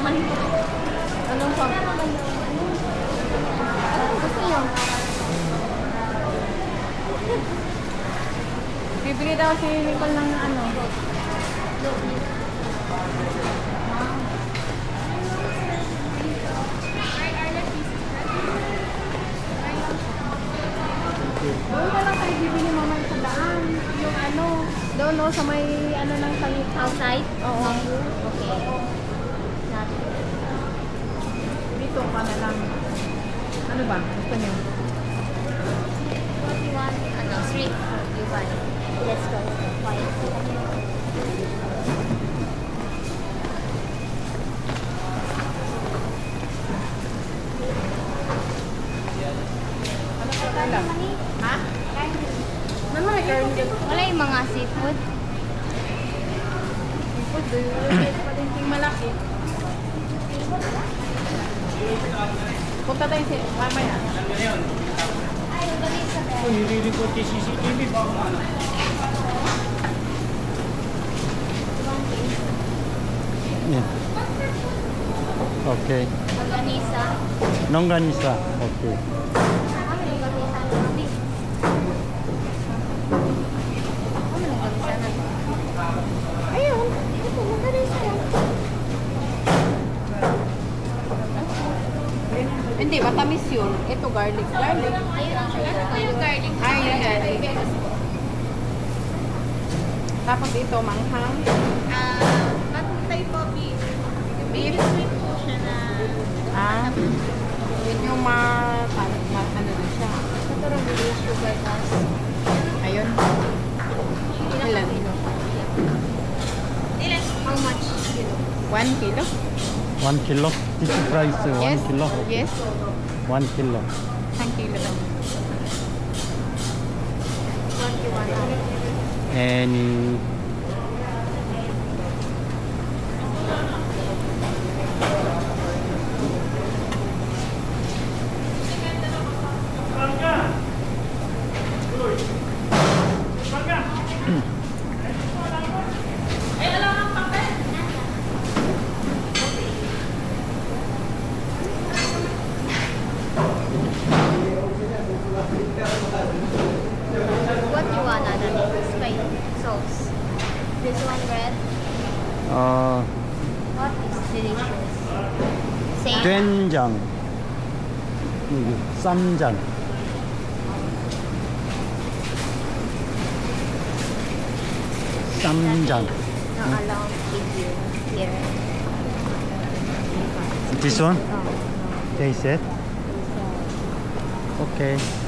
naman. Anong pang? Gusto nyo? Bibili daw si Nicole ng ano. Doon ka lang tayo bibili mamaya sa daan. Yung ano, doon no, sa may ano ng sangit. Outside? Oo. Okay. Dito ka na lang. Ano ba? Gusto nyo? What you want? Ano, street food you want? Let's go. Quiet. Ano pa tayo lang? Ha? Ano may curry dito? Wala yung mga seafood. Seafood, doon pa din yung malaki. Punta tayo si mamaya. Oh, nililipot yung CCTV ba? Yeah. Okay. Organisa. Longganisa. Okay. Ano yung organisa ng gabi? Ano yung organisa ng Ayun. Ito, organisa yan. Hindi, matamis yun. Ito, garlic. Garlic. Ayun ang yung garlic. Ay, yung garlic. Tapos ito, manghang. What type of beef? Beef. Sweet po siya na Yun yung ano na siya. naturang release sugar gas. Ayun. Ilan? How much? 1 kilo? 1 kilo. This is price 1 Yes. kilo. Yes. 1 kilo. 1 kilo daw. What you want? Any What you want? Spice sauce. This one red. What is delicious? Same. 된장. 쌈장. 쌈장. No, along with you here. This one? Oh, no. Taste it. Okay.